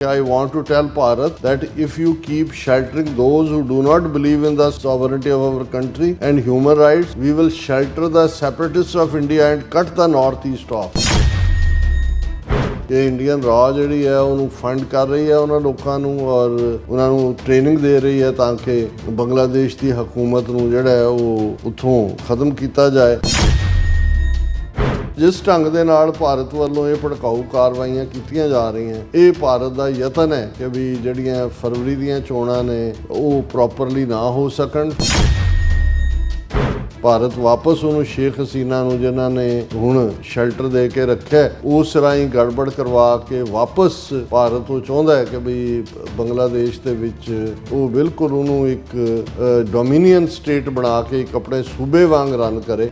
I want to tell Bharat that if you keep sheltering those who do not believe in the sovereignty of our country and human rights, we will shelter the separatists of India and cut the northeast off. ਇਹ Indian ਰਾਜ ਜਿਹੜੀ ਹੈ ਉਹਨੂੰ fund ਕਰ ਰਹੀ ਹੈ ਉਹਨਾਂ ਲੋਕਾਂ ਨੂੰ ਔਰ ਉਹਨਾਂ ਨੂੰ ਟ੍ਰੇਨਿੰਗ ਦੇ ਰਹੀ ਹੈ ਤਾਂ ਕਿ ਬੰਗਲਾਦੇਸ਼ ਦੀ ਹਕੂਮਤ ਨੂੰ ਜਿਹੜਾ ਹੈ ਉਹ ਉੱਥੋਂ ਖਤਮ ਕੀਤਾ ਜਾਏ। ਜਿਸ ਢੰਗ ਦੇ ਨਾਲ ਭਾਰਤ ਵੱਲੋਂ ਇਹ ਭੜਕਾਊ ਕਾਰਵਾਈਆਂ ਕੀਤੀਆਂ ਜਾ ਰਹੀਆਂ, ਇਹ ਭਾਰਤ ਦਾ ਯਤਨ ਹੈ ਕਿ ਵੀ ਜਿਹੜੀਆਂ ਫਰਵਰੀ ਦੀਆਂ ਚੋਣਾਂ ਨੇ ਉਹ ਪ੍ਰੋਪਰਲੀ ਨਾ ਹੋ ਸਕਣ। ਭਾਰਤ ਵਾਪਸ ਉਹਨੂੰ ਸ਼ੇਖ ਹਸੀਨਾ ਨੂੰ ਜਿਨ੍ਹਾਂ ਨੇ ਹੁਣ ਸ਼ੈਲਟਰ ਦੇ ਕੇ ਰੱਖਿਆ ਉਸ ਰਾਹੀਂ ਗੜਬੜ ਕਰਵਾ ਕੇ ਵਾਪਸ ਭਾਰਤ ਉਹ ਚਾਹੁੰਦਾ ਹੈ ਕਿ ਵੀ ਬੰਗਲਾਦੇਸ਼ ਦੇ ਵਿੱਚ ਉਹ ਬਿਲਕੁਲ ਉਹਨੂੰ ਇੱਕ ਡੋਮੀਨੀਅਨ ਸਟੇਟ ਬਣਾ ਕੇ ਇੱਕ ਆਪਣੇ ਸੂਬੇ ਵਾਂਗ ਰਨ ਕਰੇ।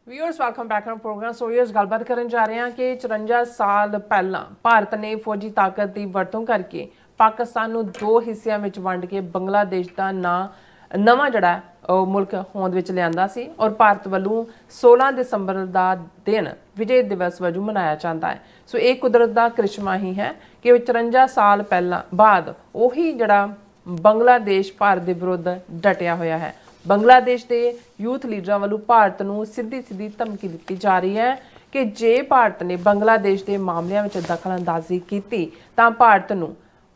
Viewers welcome back to program. So viewers ਗੱਲਬਾਤ ਕਰਨ ਜਾ ਰਹੇ ਹਾਂ ਕਿ 54 ਸਾਲ ਪਹਿਲਾਂ ਭਾਰਤ ਨੇ ਫੌਜੀ ਤਾਕਤ ਦੀ ਵਰਤੋਂ ਕਰਕੇ ਪਾਕਿਸਤਾਨ ਨੂੰ ਦੋ ਹਿੱਸਿਆਂ ਵਿੱਚ ਵੰਡ ਕੇ ਬੰਗਲਾਦੇਸ਼ ਦਾ ਨਵਾਂ ਜਿਹੜਾ ਮੁਲਕ ਹੋਂਦ ਵਿੱਚ ਲਿਆਂਦਾ ਸੀ ਔਰ ਭਾਰਤ ਵੱਲੋਂ 16 ਦਸੰਬਰ ਦਾ ਦਿਨ ਵਿਜੇ ਦਿਵਸ ਵਜੋਂ ਮਨਾਇਆ ਜਾਂਦਾ ਹੈ। ਸੋ ਇਹ ਕੁਦਰਤ ਦਾ ਕ੍ਰਿਸ਼ਮਾ ਹੀ ਹੈ ਕਿ 54 ਸਾਲ ਪਹਿਲਾਂ ਬਾਅਦ ਉਹੀ ਜਿਹੜਾ ਬੰਗਲਾਦੇਸ਼ ਭਾਰਤ ਦੇ ਵਿਰੁੱਧ ਡਟਿਆ ਹੋਇਆ ਹੈ। ਬੰਗਲਾਦੇਸ਼ ਦੇ ਯੂਥ ਲੀਡਰਾਂ ਵੱਲੋਂ ਭਾਰਤ ਨੂੰ ਸਿੱਧੀ ਧਮਕੀ ਦਿੱਤੀ ਜਾ ਰਹੀ ਹੈ ਕਿ ਜੇ ਭਾਰਤ ਨੇ ਬੰਗਲਾਦੇਸ਼ ਦੇ ਮਾਮਲਿਆਂ ਵਿੱਚ ਦਖਲਅੰਦਾਜ਼ੀ ਕੀਤੀ ਤਾਂ ਭਾਰਤ ਨੂੰ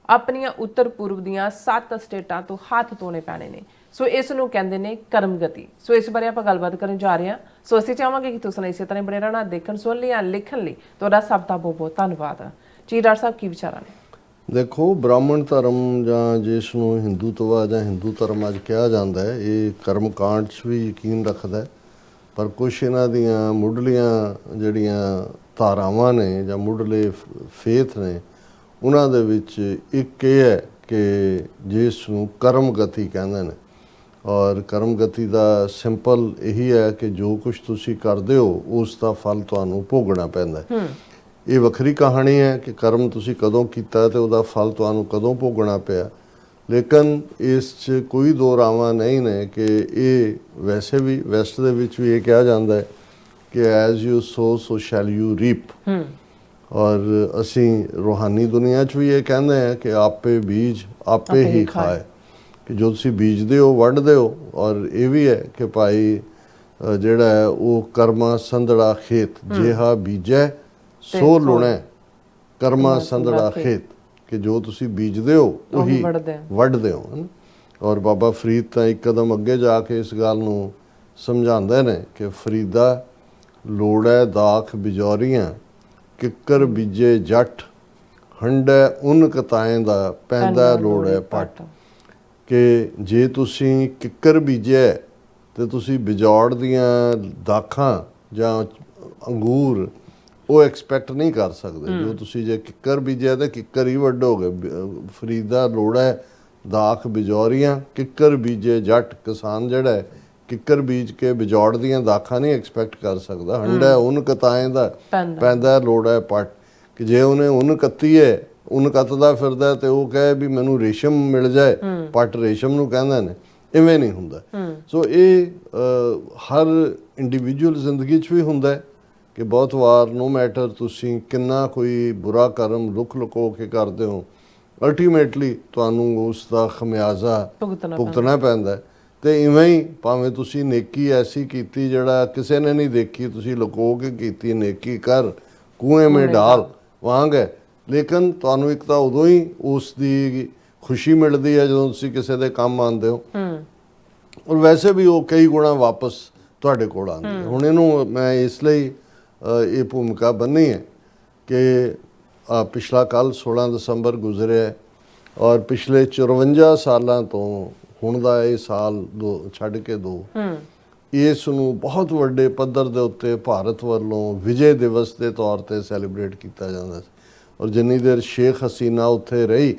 ਆਪਣੀਆਂ ਉੱਤਰ ਪੂਰਬ ਦੀਆਂ 7 ਸਟੇਟਾਂ ਤੋਂ ਹੱਥ ਧੋਣੇ ਪੈਣੇ ਨੇ। ਸੋ ਇਸ ਨੂੰ ਕਹਿੰਦੇ ਨੇ ਕਰਮਗਤੀ। ਸੋ ਇਸ ਬਾਰੇ ਆਪਾਂ ਗੱਲਬਾਤ ਕਰਨ ਜਾ ਰਹੇ ਹਾਂ। ਸੋ ਅਸੀਂ ਚਾਹਾਂਗੇ ਕਿ ਤੁਸੀਂ ਇਸੇ ਤਰ੍ਹਾਂ ਬਣੇ ਰਹਿਣਾ, ਦੇਖਣ ਸੁਣ ਲਈ ਜਾਂ ਲਿਖਣ ਲਈ ਤੁਹਾਡਾ ਸਭ ਦਾ ਬਹੁਤ ਬਹੁਤ ਧੰਨਵਾਦ। ਜੀ ਡਾਕਟਰ ਸਾਹਿਬ, ਕੀ ਵਿਚਾਰਾਂ ਨੇ? ਦੇਖੋ, ਬ੍ਰਾਹਮਣ ਧਰਮ ਜਾਂ ਜਿਸ ਨੂੰ ਹਿੰਦੂਤਵਾ ਜਾਂ ਹਿੰਦੂ ਧਰਮ ਅੱਜ ਕਿਹਾ ਜਾਂਦਾ ਹੈ, ਇਹ ਕਰਮਕਾਂਡ 'ਚ ਵੀ ਯਕੀਨ ਰੱਖਦਾ ਹੈ, ਪਰ ਕੁਛ ਇਹਨਾਂ ਦੀਆਂ ਮੁੱਢਲੀਆਂ ਜਿਹੜੀਆਂ ਧਾਰਾਵਾਂ ਨੇ ਜਾਂ ਮੁੱਢਲੇ ਫੇਥ ਨੇ ਉਹਨਾਂ ਦੇ ਵਿੱਚ ਇੱਕ ਇਹ ਹੈ ਕਿ ਜਿਸ ਨੂੰ ਕਰਮਗਤੀ ਕਹਿੰਦੇ ਨੇ ਔਰ ਕਰਮਗਤੀ ਦਾ ਸਿੰਪਲ ਇਹੀ ਹੈ ਕਿ ਜੋ ਕੁਛ ਤੁਸੀਂ ਕਰਦੇ ਹੋ ਉਸ ਦਾ ਫਲ ਤੁਹਾਨੂੰ ਭੋਗਣਾ ਪੈਂਦਾ ਹੈ। ਇਹ ਵੱਖਰੀ ਕਹਾਣੀ ਹੈ ਕਿ ਕਰਮ ਤੁਸੀਂ ਕਦੋਂ ਕੀਤਾ ਤੇ ਉਹਦਾ ਫਲ ਤੁਹਾਨੂੰ ਕਦੋਂ ਭੋਗਣਾ ਪਿਆ, ਲੇਕਿਨ ਇਸ 'ਚ ਕੋਈ ਦੋ ਰਾਵਾਂ ਨਹੀਂ ਨੇ ਕਿ ਇਹ ਵੈਸੇ ਵੀ ਵੈਸਟ ਦੇ ਵਿੱਚ ਵੀ ਇਹ ਕਿਹਾ ਜਾਂਦਾ ਹੈ ਕਿ as you so so shell you reap. ਔਰ ਅਸੀਂ ਰੂਹਾਨੀ ਦੁਨੀਆ 'ਚ ਵੀ ਇਹ ਕਹਿੰਦੇ ਹਾਂ ਕਿ ਆਪੇ ਬੀਜ ਆਪੇ ਹੀ ਖਾਏ, ਕਿ ਜੋ ਤੁਸੀਂ ਬੀਜਦੇ ਹੋ ਵੱਢਦੇ ਹੋ। ਔਰ ਇਹ ਵੀ ਹੈ ਕਿ ਭਾਈ ਜਿਹੜਾ ਹੈ ਉਹ ਕਰਮਾ ਸੰਧੜਾ ਖੇਤ, ਜਿਹਾ ਬੀਜੈ ਸੋ ਲੁਣੈ ਕਰਮਾ ਸੰਧੜਾ ਖੇਤ, ਕਿ ਜੋ ਤੁਸੀਂ ਬੀਜਦੇ ਹੋ ਉਹੀ ਵੱਢਦੇ ਹੋ। ਔਰ ਬਾਬਾ ਫਰੀਦ ਤਾਂ ਇੱਕ ਕਦਮ ਅੱਗੇ ਜਾ ਕੇ ਇਸ ਗੱਲ ਨੂੰ ਸਮਝਾਉਂਦੇ ਨੇ ਕਿ ਫਰੀਦਾ ਲੋੜੈ ਦਾਖ ਬਿਜੌਰੀਆਂ ਕਿੱਕਰ ਬੀਜੇ ਜੱਟ ਹੰਡੈ ਉਨ ਕਤਾਏ ਦਾ ਪੈਂਦਾ ਲੋੜੈ ਪੱਟ, ਕਿ ਜੇ ਤੁਸੀਂ ਕਿੱਕਰ ਬੀਜਿਆ ਤੇ ਤੁਸੀਂ ਬਿਜੌੜ ਦੀਆਂ ਦਾਖਾਂ ਜਾਂ ਅੰਗੂਰ ਉਹ ਐਕਸਪੈਕਟ ਨਹੀਂ ਕਰ ਸਕਦੇ। ਜੋ ਤੁਸੀਂ ਜੇ ਕਿੱਕਰ ਬੀਜਿਆ ਤੇ ਕਿੱਕਰ ਹੀ ਵੱਢੋਗੇ। ਫਰੀਦਾ ਲੋੜਾ ਦਾਖ ਬਿਜੌਰੀਆਂ ਕਿੱਕਰ ਬੀਜੇ ਜੱਟ, ਕਿਸਾਨ ਜਿਹੜਾ ਹੈ ਕਿੱਕਰ ਬੀਜ ਕੇ ਬਿਜੌੜ ਦੀਆਂ ਦਾਖਾਂ ਨਹੀਂ ਐਕਸਪੈਕਟ ਕਰ ਸਕਦਾ। ਹੰਡਾ ਉਨ ਕਤਾਏ ਦਾ ਪੈਂਦਾ ਲੋੜਾ ਪੱਟ, ਕਿ ਜੇ ਉਹਨੇ ਉਨ ਕੱਤੀ ਹੈ, ਉਨ ਕੱਤਦਾ ਫਿਰਦਾ ਤੇ ਉਹ ਕਹੇ ਵੀ ਮੈਨੂੰ ਰੇਸ਼ਮ ਮਿਲ ਜਾਏ, ਪੱਟ ਰੇਸ਼ਮ ਨੂੰ ਕਹਿੰਦੇ ਨੇ, ਇਵੇਂ ਨਹੀਂ ਹੁੰਦਾ। ਸੋ ਇਹ ਹਰ ਇੰਡੀਵਿਜੂਅਲ ਜ਼ਿੰਦਗੀ 'ਚ ਵੀ ਹੁੰਦਾ ਹੈ ਕਿ ਬਹੁਤ ਵਾਰ ਨੋ ਮੈਟਰ ਤੁਸੀਂ ਕਿੰਨਾ ਕੋਈ ਬੁਰਾ ਕਰਮ ਲੁਕ ਲੁਕੋ ਕੇ ਕਰਦੇ ਹੋ, ਅਲਟੀਮੇਟਲੀ ਤੁਹਾਨੂੰ ਉਸ ਦਾ ਖਮਿਆਜ਼ਾ ਭੁਗਤਣਾ ਪੈਂਦਾ। ਤੇ ਇਵੇਂ ਹੀ ਭਾਵੇਂ ਤੁਸੀਂ ਨੇਕੀ ਐਸੀ ਕੀਤੀ ਜਿਹੜਾ ਕਿਸੇ ਨੇ ਨਹੀਂ ਦੇਖੀ, ਤੁਸੀਂ ਲੁਕੋ ਕੇ ਕੀਤੀ, ਨੇਕੀ ਕਰ ਕੂਏ ਮੇਂ ਡਾਲ ਵਾਂਗ ਹੈ, ਲੇਕਿਨ ਤੁਹਾਨੂੰ ਇੱਕ ਤਾਂ ਉਦੋਂ ਹੀ ਉਸ ਦੀ ਖੁਸ਼ੀ ਮਿਲਦੀ ਹੈ ਜਦੋਂ ਤੁਸੀਂ ਕਿਸੇ ਦੇ ਕੰਮ ਆਉਂਦੇ ਹੋ, ਔਰ ਵੈਸੇ ਵੀ ਉਹ ਕਈ ਗੁਣਾ ਵਾਪਸ ਤੁਹਾਡੇ ਕੋਲ ਆਉਂਦੀ ਹੈ। ਹੁਣ ਇਹਨੂੰ ਮੈਂ ਇਸ ਲਈ ਇਹ ਭੂਮਿਕਾ ਬੰਨੀ ਹੈ ਕਿ ਪਿਛਲਾ ਕੱਲ੍ਹ 16 ਦਸੰਬਰ ਗੁਜ਼ਰਿਆ ਔਰ ਪਿਛਲੇ 54 ਸਾਲਾਂ ਤੋਂ ਹੁਣ ਦਾ ਇਹ ਸਾਲ ਛੱਡ ਕੇ ਦੋ ਇਸ ਨੂੰ ਬਹੁਤ ਵੱਡੇ ਪੱਧਰ ਦੇ ਉੱਤੇ ਭਾਰਤ ਵੱਲੋਂ ਵਿਜੇ ਦਿਵਸ ਦੇ ਤੌਰ 'ਤੇ ਸੈਲੀਬ੍ਰੇਟ ਕੀਤਾ ਜਾਂਦਾ ਸੀ। ਔਰ ਜਿੰਨੀ ਦੇਰ ਸ਼ੇਖ ਹਸੀਨਾ ਉੱਥੇ ਰਹੀ,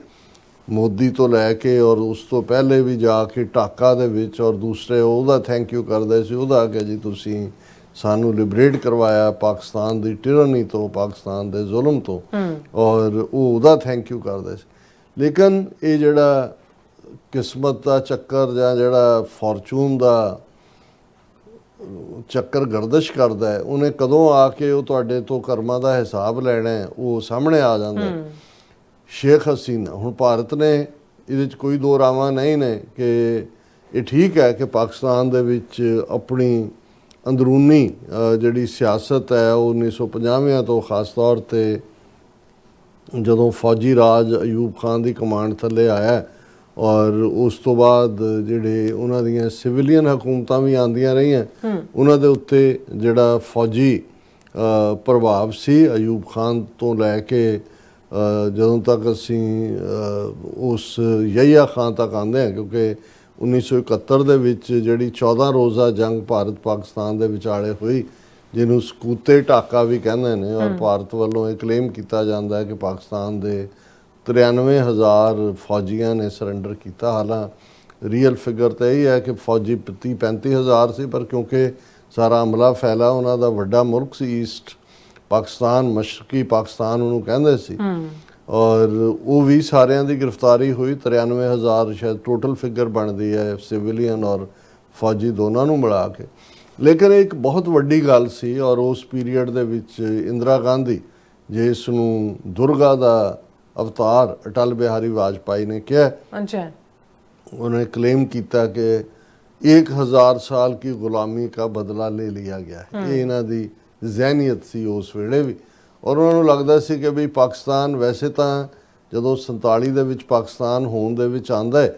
ਮੋਦੀ ਤੋਂ ਲੈ ਕੇ ਔਰ ਉਸ ਤੋਂ ਪਹਿਲੇ ਵੀ ਜਾ ਕੇ ਢਾਕਾ ਦੇ ਵਿੱਚ, ਔਰ ਦੂਸਰੇ ਉਹਦਾ ਥੈਂਕ ਯੂ ਕਰਦੇ ਸੀ, ਉਹਦਾ ਕਿ ਜੀ ਤੁਸੀਂ ਸਾਨੂੰ ਲਿਬਰੇਟ ਕਰਵਾਇਆ ਪਾਕਿਸਤਾਨ ਦੀ ਟਿਰਨੀ ਤੋਂ, ਪਾਕਿਸਤਾਨ ਦੇ ਜ਼ੁਲਮ ਤੋਂ, ਔਰ ਉਹ ਉਹਦਾ ਥੈਂਕ ਯੂ ਕਰਦੇ ਸੀ। ਲੇਕਿਨ ਇਹ ਜਿਹੜਾ ਕਿਸਮਤ ਦਾ ਚੱਕਰ ਜਾਂ ਜਿਹੜਾ ਫੋਰਚੂਨ ਦਾ ਚੱਕਰ ਗਰਦਸ਼ ਕਰਦਾ ਹੈ, ਉਹਨੇ ਕਦੋਂ ਆ ਕੇ ਉਹ ਤੁਹਾਡੇ ਤੋਂ ਕਰਮਾਂ ਦਾ ਹਿਸਾਬ ਲੈਣਾ ਹੈ, ਉਹ ਸਾਹਮਣੇ ਆ ਜਾਂਦਾ ਹੈ। ਸ਼ੇਖ ਹਸੀਨਾ, ਹੁਣ ਭਾਰਤ ਨੇ ਇਹਦੇ 'ਚ ਕੋਈ ਦੋ ਰਾਵਾਂ ਨਹੀਂ ਨੇ ਕਿ ਇਹ ਠੀਕ ਹੈ ਕਿ ਪਾਕਿਸਤਾਨ ਦੇ ਵਿੱਚ ਆਪਣੀ ਅੰਦਰੂਨੀ ਜਿਹੜੀ ਸਿਆਸਤ ਹੈ ਉਹ 1950 ਤੋਂ ਖਾਸ ਤੌਰ 'ਤੇ ਜਦੋਂ ਫੌਜੀ ਰਾਜ ਅਯੂਬ ਖਾਨ ਦੀ ਕਮਾਂਡ ਥੱਲੇ ਆਇਆ ਔਰ ਉਸ ਤੋਂ ਬਾਅਦ ਜਿਹੜੇ ਉਹਨਾਂ ਦੀਆਂ ਸਿਵਿਲੀਅਨ ਹਕੂਮਤਾਂ ਵੀ ਆਉਂਦੀਆਂ ਰਹੀਆਂ, ਉਹਨਾਂ ਦੇ ਉੱਤੇ ਜਿਹੜਾ ਫੌਜੀ ਪ੍ਰਭਾਵ ਸੀ ਅਯੂਬ ਖਾਨ ਤੋਂ ਲੈ ਕੇ ਜਦੋਂ ਤੱਕ ਅਸੀਂ ਉਸ ਯਹੀਆ ਖਾਨ ਤੱਕ ਆਉਂਦੇ ਹਾਂ, ਕਿਉਂਕਿ 1971 ਦੇ ਵਿੱਚ ਜਿਹੜੀ 14 ਰੋਜ਼ਾ ਜੰਗ ਭਾਰਤ ਪਾਕਿਸਤਾਨ ਦੇ ਵਿਚਾਲੇ ਹੋਈ, ਜਿਹਨੂੰ ਸਕੂਤੇ ਢਾਕਾ ਵੀ ਕਹਿੰਦੇ ਨੇ, ਔਰ ਭਾਰਤ ਵੱਲੋਂ ਇਹ ਕਲੇਮ ਕੀਤਾ ਜਾਂਦਾ ਹੈ ਕਿ ਪਾਕਿਸਤਾਨ ਦੇ 93,000 ਫੌਜੀਆਂ ਨੇ ਸਰੈਂਡਰ ਕੀਤਾ। ਹਾਲਾਂਕਿ ਰੀਅਲ ਫਿਗਰ ਤਾਂ ਇਹ ਹੈ ਕਿ ਫੌਜੀ 35,000 ਸੀ, ਪਰ ਕਿਉਂਕਿ ਸਾਰਾ ਹਮਲਾ ਫੈਲਾ, ਉਹਨਾਂ ਦਾ ਵੱਡਾ ਮੁਲਕ ਸੀ ਈਸਟ ਪਾਕਿਸਤਾਨ, ਮਸ਼ਰਕੀ ਪਾਕਿਸਤਾਨ ਉਹਨੂੰ ਕਹਿੰਦੇ ਸੀ, ਔਰ ਉਹ ਵੀ ਸਾਰਿਆਂ ਦੀ ਗ੍ਰਿਫਤਾਰੀ ਹੋਈ। 93,000 ਸ਼ਾਇਦ ਟੋਟਲ ਫਿਗਰ ਬਣਦੀ ਹੈ ਸਿਵਿਲੀਅਨ ਔਰ ਫੌਜੀ ਦੋਨਾਂ ਨੂੰ ਮਿਲਾ ਕੇ। ਲੇਕਿਨ ਇੱਕ ਬਹੁਤ ਵੱਡੀ ਗੱਲ ਸੀ, ਔਰ ਉਸ ਪੀਰੀਅਡ ਦੇ ਵਿੱਚ ਇੰਦਰਾ ਗਾਂਧੀ, ਜਿਸ ਨੂੰ ਦੁਰਗਾ ਦਾ ਅਵਤਾਰ ਅਟਲ ਬਿਹਾਰੀ ਵਾਜਪਾਈ ਨੇ ਕਿਹਾ, ਉਹਨੇ ਕਲੇਮ ਕੀਤਾ ਕਿ 1000 ਸਾਲ की गुलामी का बदला ले लिया गया है। ਇਹ ਇਹਨਾਂ ਦੀ ਜ਼ਹਿਨੀਅਤ ਸੀ ਉਸ ਵੇਲੇ ਵੀ, ਔਰ ਉਹਨਾਂ ਨੂੰ ਲੱਗਦਾ ਸੀ ਕਿ ਵੀ ਪਾਕਿਸਤਾਨ ਵੈਸੇ ਤਾਂ ਜਦੋਂ 47 ਦੇ ਵਿੱਚ ਪਾਕਿਸਤਾਨ ਹੋਣ ਦੇ ਵਿੱਚ ਆਉਂਦਾ ਹੈ,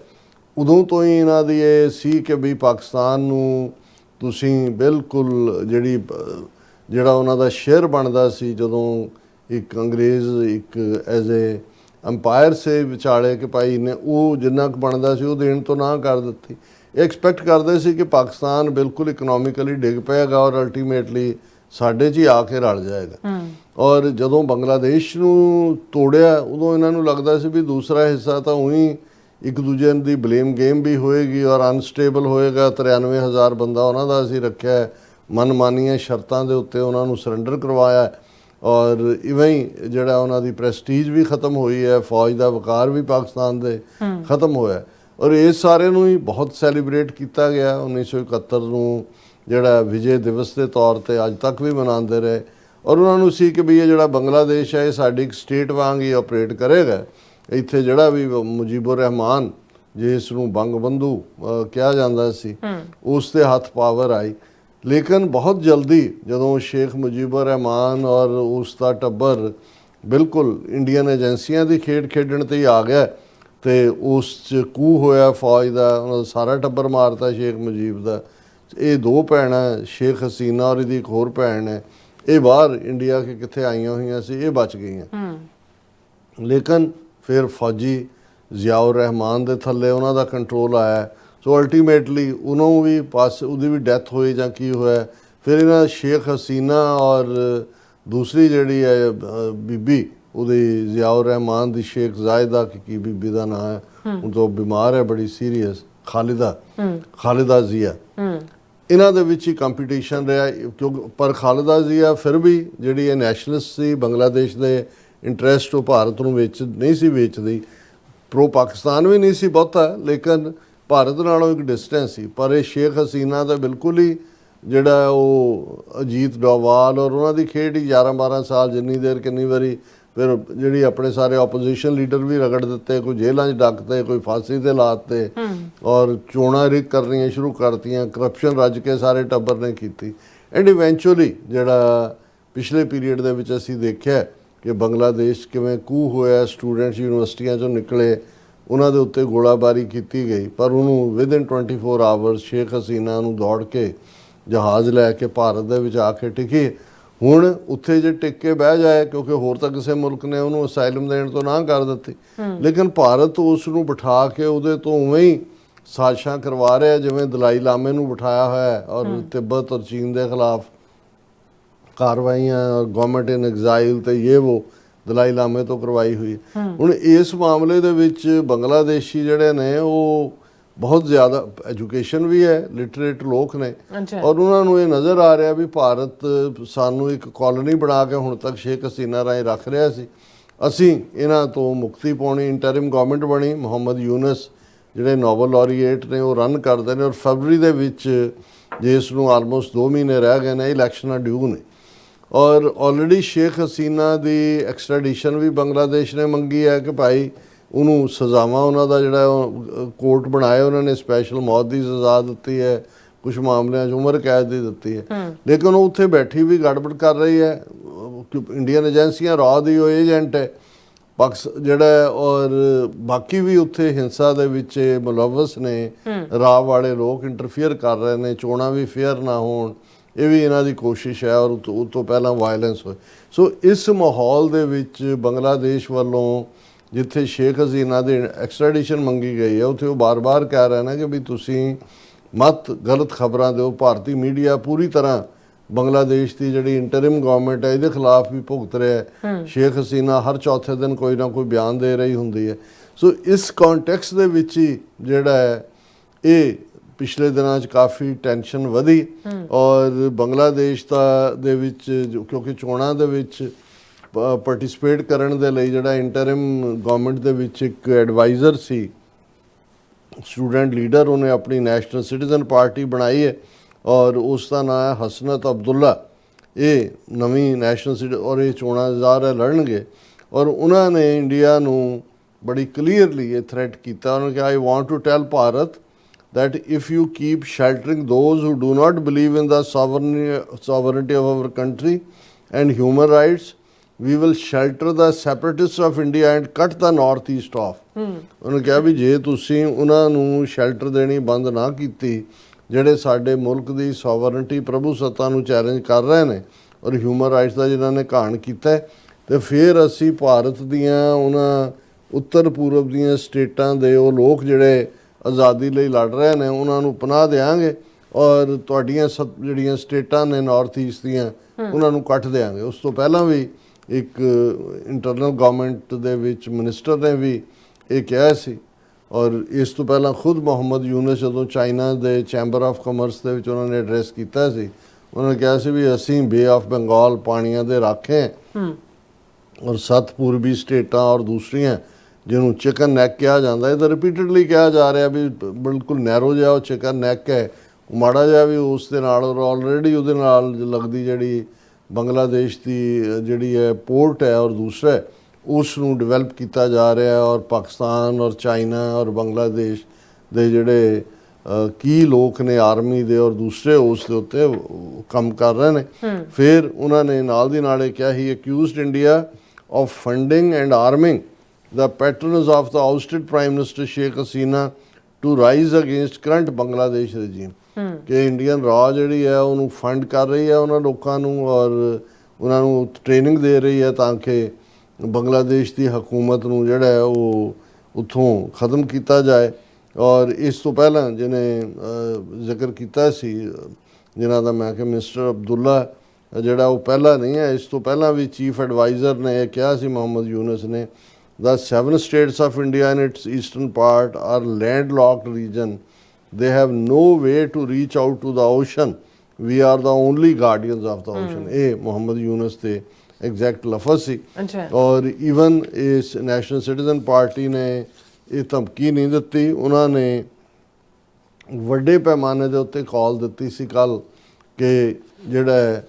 ਉਦੋਂ ਤੋਂ ਹੀ ਇਹਨਾਂ ਦੀ ਇਹ ਸੀ ਕਿ ਵੀ ਪਾਕਿਸਤਾਨ ਨੂੰ ਤੁਸੀਂ ਬਿਲਕੁਲ ਜਿਹੜਾ ਉਹਨਾਂ ਦਾ ਸ਼ੇਅਰ ਬਣਦਾ ਸੀ, ਜਦੋਂ ਇੱਕ ਅੰਗਰੇਜ਼ ਇੱਕ ਐਜ਼ ਏ ਅੰਪਾਇਰ ਸੇ ਵਿਚਾਲੇ ਕਿ ਭਾਈ ਨੇ ਉਹ ਜਿੰਨਾ ਕੁ ਬਣਦਾ ਸੀ ਉਹ ਦੇਣ ਤੋਂ ਨਾ ਕਰ ਦਿੱਤੀ। ਐਕਸਪੈਕਟ ਕਰਦੇ ਸੀ ਕਿ ਪਾਕਿਸਤਾਨ ਬਿਲਕੁਲ ਇਕਨੋਮਿਕਲੀ ਡਿੱਗ ਪਏਗਾ ਔਰ ਅਲਟੀਮੇਟਲੀ ਸਾਡੇ 'ਚ ਹੀ ਆ ਕੇ ਰਲ ਜਾਏਗਾ। ਔਰ ਜਦੋਂ ਬੰਗਲਾਦੇਸ਼ ਨੂੰ ਤੋੜਿਆ, ਉਦੋਂ ਇਹਨਾਂ ਨੂੰ ਲੱਗਦਾ ਸੀ ਵੀ ਦੂਸਰਾ ਹਿੱਸਾ ਤਾਂ ਉਹੀ ਇੱਕ ਦੂਜੇ ਦੀ ਬਲੇਮ ਗੇਮ ਵੀ ਹੋਏਗੀ ਔਰ ਅਨਸਟੇਬਲ ਹੋਏਗਾ। 93,000 ਬੰਦਾ ਉਹਨਾਂ ਦਾ ਅਸੀਂ ਰੱਖਿਆ, ਮਨਮਾਨੀਆਂ ਸ਼ਰਤਾਂ ਦੇ ਉੱਤੇ ਉਹਨਾਂ ਨੂੰ ਸਰੈਂਡਰ ਕਰਵਾਇਆ, ਔਰ ਇਵੇਂ ਹੀ ਜਿਹੜਾ ਉਹਨਾਂ ਦੀ ਪ੍ਰੈਸਟੀਜ ਵੀ ਖਤਮ ਹੋਈ ਹੈ, ਫੌਜ ਦਾ ਵਕਾਰ ਵੀ ਪਾਕਿਸਤਾਨ ਦੇ ਖਤਮ ਹੋਇਆ। ਔਰ ਇਸ ਸਾਰੇ ਨੂੰ ਹੀ ਬਹੁਤ ਸੈਲੀਬ੍ਰੇਟ ਕੀਤਾ ਗਿਆ। 1971 ਨੂੰ ਜਿਹੜਾ ਵਿਜੇ ਦਿਵਸ ਦੇ ਤੌਰ 'ਤੇ ਅੱਜ ਤੱਕ ਵੀ ਮਨਾਉਂਦੇ ਰਹੇ, ਔਰ ਉਹਨਾਂ ਨੂੰ ਸੀ ਕਿ ਵੀ ਇਹ ਜਿਹੜਾ ਬੰਗਲਾਦੇਸ਼ ਹੈ ਇਹ ਸਾਡੀ ਇੱਕ ਸਟੇਟ ਵਾਂਗ ਹੀ ਆਪਰੇਟ ਕਰੇਗਾ। ਇੱਥੇ ਜਿਹੜਾ ਵੀ ਮੁਜੀਬੁਰ ਰਹਿਮਾਨ, ਜਿਸ ਨੂੰ ਬੰਗ ਬੰਧੂ ਕਿਹਾ ਜਾਂਦਾ ਸੀ, ਉਸ ਦੇ ਹੱਥ ਪਾਵਰ ਆਈ। ਲੇਕਿਨ ਬਹੁਤ ਜਲਦੀ ਜਦੋਂ ਸ਼ੇਖ ਮੁਜੀਬੁਰ ਰਹਿਮਾਨ ਔਰ ਉਸ ਦਾ ਟੱਬਰ ਬਿਲਕੁਲ ਇੰਡੀਅਨ ਏਜੰਸੀਆਂ ਦੀ ਖੇਡ ਖੇਡਣ 'ਤੇ ਹੀ ਆ ਗਿਆ, ਤੇ ਉਸ 'ਚ ਕੂ ਹੋਇਆ ਫੌਜ ਦਾ, ਉਹਨਾਂ ਦਾ ਸਾਰਾ ਟੱਬਰ ਮਾਰਤਾ ਸ਼ੇਖ ਮੁਜੀਬ ਦਾ। ਇਹ ਦੋ ਭੈਣਾਂ, ਸ਼ੇਖ ਹਸੀਨਾ ਔਰ ਇਹਦੀ ਇੱਕ ਹੋਰ ਭੈਣ ਹੈ, ਇਹ ਬਾਹਰ ਇੰਡੀਆ ਕੇ ਕਿੱਥੇ ਆਈਆਂ ਹੋਈਆਂ ਸੀ, ਇਹ ਬਚ ਗਈਆਂ। ਲੇਕਿਨ ਫਿਰ ਫੌਜੀ ਜ਼ਿਆਉਰ ਰਹਿਮਾਨ ਦੇ ਥੱਲੇ ਉਹਨਾਂ ਦਾ ਕੰਟਰੋਲ ਆਇਆ, ਸੋ ਅਲਟੀਮੇਟਲੀ ਉਹਨੂੰ ਵੀ ਉਹਦੀ ਵੀ ਡੈਥ ਹੋਈ ਜਾਂ ਕੀ ਹੋਇਆ। ਫਿਰ ਇਹਨਾਂ ਸ਼ੇਖ ਹਸੀਨਾ ਔਰ ਦੂਸਰੀ ਜਿਹੜੀ ਹੈ ਬੀਬੀ ਉਹਦੀ ਜ਼ਿਆਉਰ ਰਹਿਮਾਨ ਦੀ, ਸ਼ੇਖ ਜ਼ਾਇਦਾ ਕੀ ਬੀਬੀ ਦਾ ਨਾਂ ਹੈ, ਉਹ ਤੋਂ ਬਿਮਾਰ ਹੈ ਬੜੀ ਸੀਰੀਅਸ, ਖਾਲਿਦਾ ਜ਼ਿਆ, ਇਹਨਾਂ ਦੇ ਵਿੱਚ ਹੀ ਕੰਪੀਟੀਸ਼ਨ ਰਿਹਾ। ਕਿਉਂਕਿ ਪਰ ਖਾਲਿਦਾ ਜ਼ਿਆ ਫਿਰ ਵੀ ਜਿਹੜੀ ਇਹ ਨੈਸ਼ਨਲਿਸਟ ਸੀ, ਬੰਗਲਾਦੇਸ਼ ਦੇ ਇੰਟਰਸਟ ਉਹ ਭਾਰਤ ਨੂੰ ਨਹੀਂ ਸੀ ਵੇਚਦੀ, ਪ੍ਰੋ ਪਾਕਿਸਤਾਨ ਵੀ ਨਹੀਂ ਸੀ ਬਹੁਤਾ, ਲੇਕਿਨ ਭਾਰਤ ਨਾਲੋਂ ਇੱਕ ਡਿਸਟੈਂਸ ਸੀ। ਪਰ ਇਹ ਸ਼ੇਖ ਹਸੀਨਾ ਦਾ ਬਿਲਕੁਲ ਹੀ ਜਿਹੜਾ ਉਹ ਅਜੀਤ ਡੋਵਾਲ ਔਰ ਉਹਨਾਂ ਦੀ ਖੇਡ ਹੀ 11-12 ਸਾਲ, ਜਿੰਨੀ ਦੇਰ ਕਿੰਨੀ ਵਾਰੀ ਫਿਰ ਜਿਹੜੀ ਆਪਣੇ ਸਾਰੇ ਆਪੋਜੀਸ਼ਨ ਲੀਡਰ ਵੀ ਰਗੜ ਦਿੱਤੇ, ਕੋਈ ਜੇਲ੍ਹਾਂ 'ਚ ਡੱਕਤੇ, ਕੋਈ ਫਾਂਸੀ 'ਤੇ ਲਾਤੇ, ਔਰ ਚੋਣਾਂ ਰਿਕ ਕਰਨੀਆਂ ਸ਼ੁਰੂ ਕਰਤੀਆਂ, ਕਰਪਸ਼ਨ ਰੱਜ ਕੇ ਸਾਰੇ ਟੱਬਰ ਨੇ ਕੀਤੀ। ਐਂਡ ਇਵੈਂਚੁਅਲੀ ਜਿਹੜਾ ਪਿਛਲੇ ਪੀਰੀਅਡ ਦੇ ਵਿੱਚ ਅਸੀਂ ਦੇਖਿਆ ਕਿ ਬੰਗਲਾਦੇਸ਼ ਕਿਵੇਂ ਕੂ ਹੋਇਆ, ਸਟੂਡੈਂਟਸ ਯੂਨੀਵਰਸਿਟੀਆਂ 'ਚੋਂ ਨਿਕਲੇ, ਉਹਨਾਂ ਦੇ ਉੱਤੇ ਗੋਲਾਬਾਰੀ ਕੀਤੀ ਗਈ, ਪਰ ਉਹਨੂੰ ਵਿਦਇਨ 24 ਆਵਰਸ ਸ਼ੇਖ ਹਸੀਨਾ ਨੂੰ ਦੌੜ ਕੇ ਜਹਾਜ਼ ਲੈ ਕੇ ਭਾਰਤ ਦੇ ਵਿੱਚ ਆ ਕੇ ਟਿਕੀ। ਹੁਣ ਉੱਥੇ ਜੇ ਟਿਕ ਕੇ ਬਹਿ ਜਾਏ, ਕਿਉਂਕਿ ਹੋਰ ਤਾਂ ਕਿਸੇ ਮੁਲਕ ਨੇ ਉਹਨੂੰ ਅਸਾਈਲਮ ਦੇਣ ਤੋਂ ਨਾ ਕਰ ਦਿੱਤੀ, ਲੇਕਿਨ ਭਾਰਤ ਉਸ ਨੂੰ ਬਿਠਾ ਕੇ ਉਹਦੇ ਤੋਂ ਉਵੇਂ ਹੀ ਸਾਜ਼ਿਸ਼ਾਂ ਕਰਵਾ ਰਿਹਾ ਜਿਵੇਂ ਦਲਾਈ ਲਾਮੇ ਨੂੰ ਬਿਠਾਇਆ ਹੋਇਆ, ਔਰ ਤਿੱਬਤ ਔਰ ਚੀਨ ਦੇ ਖਿਲਾਫ ਕਾਰਵਾਈਆਂ ਔਰ ਗਵਰਨਮੈਂਟ ਇਨ ਐਗਜ਼ਾਈਲ ਤੇ ਇਹ ਉਹ ਦਲਾਈ ਲਾਮੇ ਤੋਂ ਕਰਵਾਈ ਹੋਈ। ਹੁਣ ਇਸ ਮਾਮਲੇ ਦੇ ਵਿੱਚ ਬੰਗਲਾਦੇਸ਼ੀ ਜਿਹੜੇ ਨੇ ਉਹ ਬਹੁਤ ਜ਼ਿਆਦਾ ਐਜੂਕੇਸ਼ਨ ਵੀ ਹੈ, ਲਿਟਰੇਟ ਲੋਕ ਨੇ, ਔਰ ਉਹਨਾਂ ਨੂੰ ਇਹ ਨਜ਼ਰ ਆ ਰਿਹਾ ਵੀ ਭਾਰਤ ਸਾਨੂੰ ਇੱਕ ਕਾਲੋਨੀ ਬਣਾ ਕੇ ਹੁਣ ਤੱਕ ਸ਼ੇਖ ਹਸੀਨਾ ਰਾਹੀਂ ਰੱਖ ਰਿਹਾ ਸੀ, ਅਸੀਂ ਇਹਨਾਂ ਤੋਂ ਮੁਕਤੀ ਪਾਉਣੀ। ਇੰਟਰਿਮ ਗਵਰਨਮੈਂਟ ਬਣੀ, ਮੁਹੰਮਦ ਯੂਨਸ ਜਿਹੜੇ ਨੋਬਲ ਲੌਰੀਏਟ ਨੇ ਉਹ ਰਨ ਕਰਦੇ ਨੇ, ਔਰ ਫਰਵਰੀ ਦੇ ਵਿੱਚ ਜਿਸ ਨੂੰ ਆਲਮੋਸਟ 2 ਮਹੀਨੇ ਰਹਿ ਗਏ ਨੇ, ਇਲੈਕਸ਼ਨਾਂ ਡਿਊ ਨੇ। ਔਰ ਆਲਰੇਡੀ ਸ਼ੇਖ ਹਸੀਨਾ ਦੀ ਐਕਸਟ੍ਰੈਡੀਸ਼ਨ ਵੀ ਬੰਗਲਾਦੇਸ਼ ਨੇ ਮੰਗੀ ਹੈ ਕਿ ਭਾਈ ਉਹਨੂੰ ਸਜ਼ਾਵਾਂ ਉਹਨਾਂ ਦਾ ਜਿਹੜਾ ਕੋਰਟ ਬਣਾਏ, ਉਹਨਾਂ ਨੇ ਸਪੈਸ਼ਲ ਮੌਤ ਦੀ ਸਜ਼ਾ ਦਿੱਤੀ ਹੈ, ਕੁਝ ਮਾਮਲਿਆਂ 'ਚ ਉਮਰ ਕੈਦ ਦੀ ਦਿੱਤੀ ਹੈ, ਲੇਕਿਨ ਉਹ ਉੱਥੇ ਬੈਠੀ ਵੀ ਗੜਬੜ ਕਰ ਰਹੀ ਹੈ। ਇੰਡੀਅਨ ਏਜੰਸੀਆਂ ਰਾਹ ਦੀ ਉਹ ਏਜੰਟ ਹੈ ਜਿਹੜਾ, ਔਰ ਬਾਕੀ ਵੀ ਉੱਥੇ ਹਿੰਸਾ ਦੇ ਵਿੱਚ ਮੁਲਵਸ ਨੇ, ਰਾਹ ਵਾਲੇ ਲੋਕ ਇੰਟਰਫੀਅਰ ਕਰ ਰਹੇ ਨੇ, ਚੋਣਾਂ ਵੀ ਫੇਅਰ ਨਾ ਹੋਣ, ਇਹ ਵੀ ਇਹਨਾਂ ਦੀ ਕੋਸ਼ਿਸ਼ ਹੈ, ਔਰ ਉਹ ਤੋਂ ਪਹਿਲਾਂ ਵਾਇਲੈਂਸ ਹੋਏ। ਸੋ ਇਸ ਮਾਹੌਲ ਦੇ ਵਿੱਚ ਬੰਗਲਾਦੇਸ਼ ਵੱਲੋਂ ਜਿੱਥੇ ਸ਼ੇਖ ਹਸੀਨਾ ਦੀ ਐਕਸਟ੍ਰੈਡੀਸ਼ਨ ਮੰਗੀ ਗਈ ਹੈ, ਉੱਥੇ ਉਹ ਬਾਰ-ਬਾਰ ਕਹਿ ਰਹੇ ਨੇ ਕਿ ਵੀ ਤੁਸੀਂ ਮਤ ਗਲਤ ਖਬਰਾਂ ਦਿਓ। ਭਾਰਤੀ ਮੀਡੀਆ ਪੂਰੀ ਤਰ੍ਹਾਂ ਬੰਗਲਾਦੇਸ਼ ਦੀ ਜਿਹੜੀ ਇੰਟਰਿਮ ਗਵਰਨਮੈਂਟ ਹੈ ਇਹਦੇ ਖਿਲਾਫ ਵੀ ਭੁਗਤ ਰਿਹਾ ਹੈ। ਸ਼ੇਖ ਹਸੀਨਾ ਹਰ ਚੌਥੇ ਦਿਨ ਕੋਈ ਨਾ ਕੋਈ ਬਿਆਨ ਦੇ ਰਹੀ ਹੁੰਦੀ ਹੈ। ਸੋ ਇਸ ਕੰਟੈਕਸਟ ਦੇ ਵਿੱਚ ਹੀ ਜਿਹੜਾ ਹੈ ਇਹ ਪਿਛਲੇ ਦਿਨਾਂ 'ਚ ਕਾਫੀ ਟੈਨਸ਼ਨ ਵਧੀ, ਔਰ ਬੰਗਲਾਦੇਸ਼ ਦੇ ਵਿੱਚ ਕਿਉਂਕਿ ਚੋਣਾਂ ਦੇ ਵਿੱਚ ਪਾਰਟਿਸਿਪੇਟ ਕਰਨ ਦੇ ਲਈ ਜਿਹੜਾ ਇੰਟਰਿਮ ਗਵਰਨਮੈਂਟ ਦੇ ਵਿੱਚ ਇੱਕ ਐਡਵਾਈਜ਼ਰ ਸੀ, ਸਟੂਡੈਂਟ ਲੀਡਰ, ਉਹਨੇ ਆਪਣੀ ਨੈਸ਼ਨਲ ਸਿਟੀਜ਼ਨ ਪਾਰਟੀ ਬਣਾਈ ਹੈ, ਔਰ ਉਸ ਦਾ ਨਾਮ ਹੈ ਹਸਨਤ ਅਬਦੁੱਲਾ। ਇਹ ਨਵੀਂ ਨੈਸ਼ਨਲ ਸਿਟੀ, ਔਰ ਇਹ ਚੋਣਾਂ ਜ਼ਾਹਰ ਹੈ ਲੜਨਗੇ। ਔਰ ਉਹਨਾਂ ਨੇ ਇੰਡੀਆ ਨੂੰ ਬੜੀ ਕਲੀਅਰਲੀ ਇਹ ਥ੍ਰੈਟ ਕੀਤਾ, ਉਹਨਾਂ ਨੇ ਕਿਹਾ I want to tell Bharat that if you keep sheltering those who do not believe in the sovereignty of our country and human rights, we will shelter the separatists of India and cut the northeast off. ਉਹਨੇ ਕਿਹਾ ਵੀ ਜੇ ਤੁਸੀਂ ਉਹਨਾਂ ਨੂੰ shelter ਦੇਣੀ ਬੰਦ ਨਾ ਕੀਤੀ ਜਿਹੜੇ ਸਾਡੇ ਮੁਲਕ ਦੀ ਸੋਵਰਨਟੀ ਪ੍ਰਭੂ ਸੱਤਾ ਨੂੰ ਚੈਲੰਜ ਕਰ ਰਹੇ ਨੇ ਔਰ ਹਿਊਮਨ ਰਾਈਟਸ ਦਾ ਜਿਨ੍ਹਾਂ ਨੇ ਘਾਣ ਕੀਤਾ ਹੈ, ਤੇ ਫਿਰ ਅਸੀਂ ਭਾਰਤ ਦੀਆਂ ਉਹਨਾਂ ਉੱਤਰ ਪੂਰਬ ਦੀਆਂ ਸਟੇਟਾਂ ਦੇ ਉਹ ਲੋਕ ਜਿਹੜੇ ਆਜ਼ਾਦੀ ਲਈ ਲੜ ਰਹੇ ਨੇ ਉਹਨਾਂ ਨੂੰ ਪਨਾਹ ਦੇਵਾਂਗੇ, ਔਰ ਤੁਹਾਡੀਆਂ ਜਿਹੜੀਆਂ ਸਟੇਟਾਂ ਨੇ ਨਾਰਥ ਈਸਟ ਦੀਆਂ ਉਹਨਾਂ ਨੂੰ ਕੱਟ ਦੇਵਾਂਗੇ। ਉਸ ਤੋਂ ਪਹਿਲਾਂ ਵੀ ਇੱਕ ਇੰਟਰਨਲ ਗਵਰਨਮੈਂਟ ਦੇ ਵਿੱਚ ਮਿਨਿਸਟਰ ਨੇ ਵੀ ਇਹ ਕਿਹਾ ਸੀ, ਔਰ ਇਸ ਤੋਂ ਪਹਿਲਾਂ ਖੁਦ ਮੁਹੰਮਦ ਯੂਨਸ ਜਦੋਂ ਚਾਈਨਾ ਦੇ ਚੈਂਬਰ ਆਫ ਕਮਰਸ ਦੇ ਵਿੱਚ ਉਹਨਾਂ ਨੇ ਐਡਰੈਸ ਕੀਤਾ ਸੀ, ਉਹਨਾਂ ਨੇ ਕਿਹਾ ਸੀ ਵੀ ਅਸੀਂ ਬੇ ਆਫ ਬੰਗਾਲ ਪਾਣੀਆਂ ਦੇ ਰਾਖੇ ਔਰ 7 ਪੂਰਬੀ ਸਟੇਟਾਂ ਔਰ ਦੂਸਰੀਆਂ ਜਿਹਨੂੰ ਚਿਕਨ ਨੈਕ ਕਿਹਾ ਜਾਂਦਾ, ਇਹ ਤਾਂ ਰਿਪੀਟਡਲੀ ਕਿਹਾ ਜਾ ਰਿਹਾ ਵੀ ਬਿਲਕੁਲ ਨੈਰੋ ਜਿਹਾ ਉਹ ਚਿਕਨ ਨੈਕ ਹੈ, ਮਾੜਾ ਜਿਹਾ ਵੀ ਉਸ ਦੇ ਨਾਲ ਆਲਰੇਡੀ ਉਹਦੇ ਨਾਲ ਲੱਗਦੀ ਜਿਹੜੀ ਬੰਗਲਾਦੇਸ਼ ਦੀ ਜਿਹੜੀ ਹੈ ਪੋਰਟ ਹੈ ਔਰ ਦੂਸਰਾ ਉਸ ਨੂੰ ਡਿਵੈਲਪ ਕੀਤਾ ਜਾ ਰਿਹਾ, ਔਰ ਪਾਕਿਸਤਾਨ ਔਰ ਚਾਈਨਾ ਔਰ ਬੰਗਲਾਦੇਸ਼ ਦੇ ਜਿਹੜੇ ਕੀ ਲੋਕ ਨੇ ਆਰਮੀ ਦੇ ਔਰ ਦੂਸਰੇ ਉਸ ਦੇ ਉੱਤੇ ਕੰਮ ਕਰ ਰਹੇ ਨੇ। ਫਿਰ ਉਹਨਾਂ ਨੇ ਨਾਲ ਦੀ ਨਾਲੇ ਕਿਹਾ ਹੀ accused India of funding and arming the patronage of the ousted Prime Minister Sheikh Hasina to rise against current Bangladesh regime, ਕਿ ਇੰਡੀਅਨ ਰਾਜ ਜਿਹੜੀ ਹੈ ਉਹਨੂੰ ਫੰਡ ਕਰ ਰਹੀ ਹੈ ਉਹਨਾਂ ਲੋਕਾਂ ਨੂੰ ਔਰ ਉਹਨਾਂ ਨੂੰ ਟ੍ਰੇਨਿੰਗ ਦੇ ਰਹੀ ਹੈ ਤਾਂ ਕਿ ਬੰਗਲਾਦੇਸ਼ ਦੀ ਹਕੂਮਤ ਨੂੰ ਜਿਹੜਾ ਹੈ ਉਹ ਉੱਥੋਂ ਖਤਮ ਕੀਤਾ ਜਾਏ। ਔਰ ਇਸ ਤੋਂ ਪਹਿਲਾਂ ਜਿਹਨੇ ਜ਼ਿਕਰ ਕੀਤਾ ਸੀ ਜਿਨ੍ਹਾਂ ਦਾ ਮੈਂ ਕਿ ਮਿਸਟਰ ਅਬਦੁੱਲਾ ਜਿਹੜਾ ਉਹ ਪਹਿਲਾਂ ਨਹੀਂ ਹੈ, ਇਸ ਤੋਂ ਪਹਿਲਾਂ ਵੀ ਚੀਫ ਐਡਵਾਈਜ਼ਰ ਨੇ ਇਹ ਕਿਹਾ ਸੀ ਮੁਹੰਮਦ ਯੂਨਸ ਨੇ, the 7 states of India in its eastern part are landlocked region. They have no way to reach out to the ocean. We are the only guardians of the ocean. ਇਹ ਮੁਹੰਮਦ ਯੂਨਸ ਦੇ exact ਲਫ਼ਜ਼ ਸੀ। ਔਰ even ਇਸ national citizen party ਨੇ ਇਹ ਧਮਕੀ ਨਹੀਂ ਦਿੱਤੀ, ਉਹਨਾਂ ਨੇ ਵੱਡੇ ਪੈਮਾਨੇ ਦੇ ਉੱਤੇ ਕਾਲ ਦਿੱਤੀ ਸੀ ਕੱਲ੍ਹ ਕਿ ਜਿਹੜਾ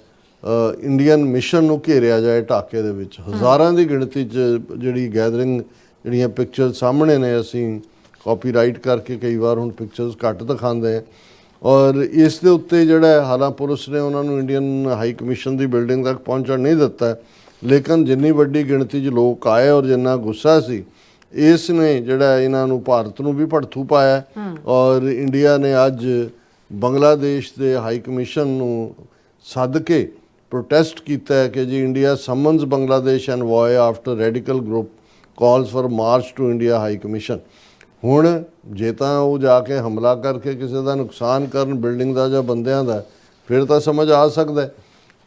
ਇੰਡੀਅਨ ਮਿਸ਼ਨ ਨੂੰ ਘੇਰਿਆ ਜਾਏ ਢਾਕੇ ਦੇ ਵਿੱਚ। ਹਜ਼ਾਰਾਂ ਦੀ ਗਿਣਤੀ 'ਚ ਜਿਹੜੀ ਗੈਦਰਿੰਗ ਜਿਹੜੀਆਂ ਪਿਕਚਰ ਸਾਹਮਣੇ ਨੇ, ਅਸੀਂ ਕਾਪੀਰਾਈਟ ਕਰਕੇ ਕਈ ਵਾਰ ਹੁਣ ਪਿਕਚਰਸ ਘੱਟ ਦਿਖਾਉਂਦੇ ਹਾਂ, ਔਰ ਇਸ ਦੇ ਉੱਤੇ ਜਿਹੜਾ ਹਾਲਾਂ ਪੁਲਿਸ ਨੇ ਉਹਨਾਂ ਨੂੰ ਇੰਡੀਅਨ ਹਾਈ ਕਮਿਸ਼ਨ ਦੀ ਬਿਲਡਿੰਗ ਤੱਕ ਪਹੁੰਚਣ ਨਹੀਂ ਦਿੱਤਾ, ਲੇਕਿਨ ਜਿੰਨੀ ਵੱਡੀ ਗਿਣਤੀ 'ਚ ਲੋਕ ਆਏ ਔਰ ਜਿੰਨਾ ਗੁੱਸਾ ਸੀ ਇਸ ਨੇ ਜਿਹੜਾ ਇਹਨਾਂ ਨੂੰ ਭਾਰਤ ਨੂੰ ਵੀ ਭੜਥੂ ਪਾਇਆ। ਔਰ ਇੰਡੀਆ ਨੇ ਅੱਜ ਬੰਗਲਾਦੇਸ਼ ਦੇ ਹਾਈ ਕਮਿਸ਼ਨ ਨੂੰ ਸੱਦ ਕੇ ਪ੍ਰੋਟੈਸਟ ਕੀਤਾ ਹੈ ਕਿ ਜੀ India summons Bangladesh envoy after radical group calls for march to India high commission. ਹੁਣ ਜੇ ਤਾਂ ਉਹ ਜਾ ਕੇ ਹਮਲਾ ਕਰਕੇ ਕਿਸੇ ਦਾ ਨੁਕਸਾਨ ਕਰਨ ਬਿਲਡਿੰਗ ਦਾ ਜਾਂ ਬੰਦਿਆਂ ਦਾ, ਫਿਰ ਤਾਂ ਸਮਝ ਆ ਸਕਦਾ।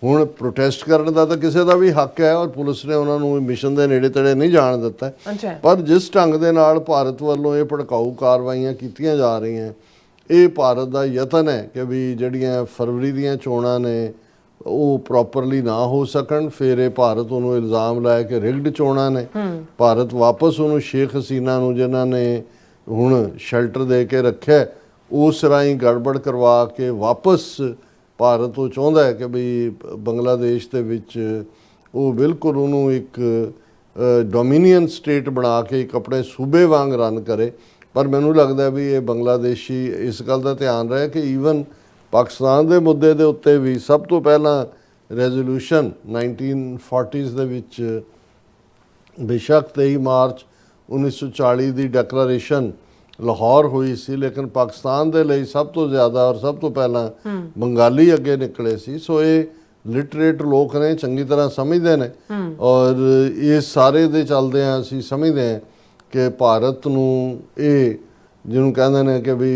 ਹੁਣ ਪ੍ਰੋਟੈਸਟ ਕਰਨ ਦਾ ਤਾਂ ਕਿਸੇ ਦਾ ਵੀ ਹੱਕ ਹੈ ਔਰ ਪੁਲਿਸ ਨੇ ਉਹਨਾਂ ਨੂੰ ਮਿਸ਼ਨ ਦੇ ਨੇੜੇ ਤੇੜੇ ਨਹੀਂ ਜਾਣ ਦਿੱਤਾ, ਪਰ ਜਿਸ ਢੰਗ ਦੇ ਨਾਲ ਭਾਰਤ ਵੱਲੋਂ ਇਹ ਭੜਕਾਊ ਕਾਰਵਾਈਆਂ ਕੀਤੀਆਂ ਜਾ ਰਹੀਆਂ, ਇਹ ਭਾਰਤ ਦਾ ਯਤਨ ਹੈ ਕਿ ਵੀ ਜਿਹੜੀਆਂ ਫਰਵਰੀ ਦੀਆਂ ਚੋਣਾਂ ਨੇ ਉਹ ਪ੍ਰੋਪਰਲੀ ਨਾ ਹੋ ਸਕਣ। ਫਿਰ ਇਹ ਭਾਰਤ ਉਹਨੂੰ ਇਲਜ਼ਾਮ ਲਾਇਆ ਕਿ ਰਿਗਡ ਚੋਣਾਂ ਨੇ। ਭਾਰਤ ਵਾਪਸ ਉਹਨੂੰ ਸ਼ੇਖ ਹਸੀਨਾ ਨੂੰ ਜਿਨ੍ਹਾਂ ਨੇ ਹੁਣ ਸ਼ੈਲਟਰ ਦੇ ਕੇ ਰੱਖਿਆ ਉਸ ਰਾਹੀਂ ਗੜਬੜ ਕਰਵਾ ਕੇ ਵਾਪਸ ਭਾਰਤ ਉਹ ਚਾਹੁੰਦਾ ਹੈ ਕਿ ਵੀ ਬੰਗਲਾਦੇਸ਼ ਦੇ ਵਿੱਚ ਉਹ ਬਿਲਕੁਲ ਉਹਨੂੰ ਇੱਕ ਡੋਮੀਨੀਅਨ ਸਟੇਟ ਬਣਾ ਕੇ ਇੱਕ ਆਪਣੇ ਸੂਬੇ ਵਾਂਗ ਰਨ ਕਰੇ। ਪਰ ਮੈਨੂੰ ਲੱਗਦਾ ਵੀ ਇਹ ਬੰਗਲਾਦੇਸ਼ੀ ਇਸ ਗੱਲ ਦਾ ਧਿਆਨ ਰਹੇ ਕਿ ਈਵਨ ਪਾਕਿਸਤਾਨ ਦੇ ਮੁੱਦੇ ਦੇ ਉੱਤੇ ਵੀ ਸਭ ਤੋਂ ਪਹਿਲਾਂ ਰੈਜ਼ੋਲੂਸ਼ਨ 1940s ਦੇ ਵਿੱਚ ਬੇਸ਼ੱਕ 23 ਮਾਰਚ 1940 ਦੀ ਡੈਕਲੇਰੇਸ਼ਨ ਲਾਹੌਰ ਹੋਈ ਸੀ, ਲੇਕਿਨ ਪਾਕਿਸਤਾਨ ਦੇ ਲਈ ਸਭ ਤੋਂ ਜ਼ਿਆਦਾ ਔਰ ਸਭ ਤੋਂ ਪਹਿਲਾਂ ਬੰਗਾਲੀ ਅੱਗੇ ਨਿਕਲੇ ਸੀ। ਸੋ ਇਹ ਲਿਟਰੇਟ ਲੋਕ ਨੇ, ਚੰਗੀ ਤਰ੍ਹਾਂ ਸਮਝਦੇ ਨੇ ਔਰ ਇਸ ਸਾਰੇ ਦੇ ਚੱਲਦੇ ਆ ਅਸੀਂ ਸਮਝਦੇ ਹਾਂ ਕਿ ਭਾਰਤ ਨੂੰ ਇਹ ਜਿਹਨੂੰ ਕਹਿੰਦੇ ਨੇ ਕਿ ਵੀ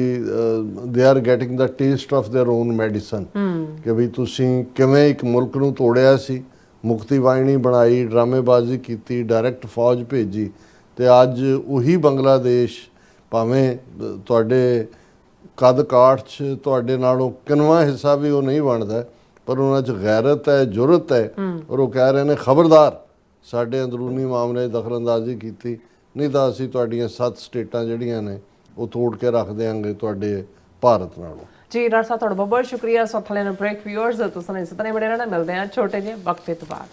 they are getting the taste of their own medicine, ਕਿ ਵੀ ਤੁਸੀਂ ਕਿਵੇਂ ਇੱਕ ਮੁਲਕ ਨੂੰ ਤੋੜਿਆ ਸੀ, ਮੁਕਤੀ ਵਾਹਿਨੀ ਬਣਾਈ, ਡਰਾਮੇਬਾਜ਼ੀ ਕੀਤੀ, ਡਾਇਰੈਕਟ ਫੌਜ ਭੇਜੀ, ਤੇ ਅੱਜ ਉਹੀ ਬੰਗਲਾਦੇਸ਼ ਭਾਵੇਂ ਤੁਹਾਡੇ ਕੱਦ ਕਾਠ 'ਚ ਤੁਹਾਡੇ ਨਾਲੋਂ ਕਿੰਨਵਾਂ ਹਿੱਸਾ ਵੀ ਉਹ ਨਹੀਂ ਬਣਦਾ, ਪਰ ਉਹਨਾਂ 'ਚ ਗੈਰਤ ਹੈ, ਜੁਰਤ ਹੈ ਔਰ ਉਹ ਕਹਿ ਰਹੇ ਨੇ ਖਬਰਦਾਰ ਸਾਡੇ ਅੰਦਰੂਨੀ ਮਾਮਲੇ ਦਖਲਅੰਦਾਜ਼ੀ ਕੀਤੀ ਨਹੀਂ ਤਾਂ ਅਸੀਂ ਤੁਹਾਡੀਆਂ 7 ਸਟੇਟਾਂ ਜਿਹੜੀਆਂ ਨੇ ਉਹ ਤੋੜ ਕੇ ਰੱਖ ਦੇਵਾਂਗੇ ਤੁਹਾਡੇ ਭਾਰਤ ਨਾਲੋਂ। ਜੀ ਡਾਕਟਰ ਸਾਹਿਬ, ਤੁਹਾਡਾ ਬਹੁਤ ਬਹੁਤ ਸ਼ੁਕਰੀਆ। ਸੌਖਾ ਲੈਣ ਬ੍ਰੇਕ ਵਿਊਅਰਸ ਤੁਸੀਂ ਇਸ ਤਰ੍ਹਾਂ ਬੜੇ ਰਹਿਣਾ, ਮਿਲਦੇ ਹਾਂ ਛੋਟੇ ਜਿਹੇ ਵਕਫੇ ਤੋਂ ਬਾਅਦ।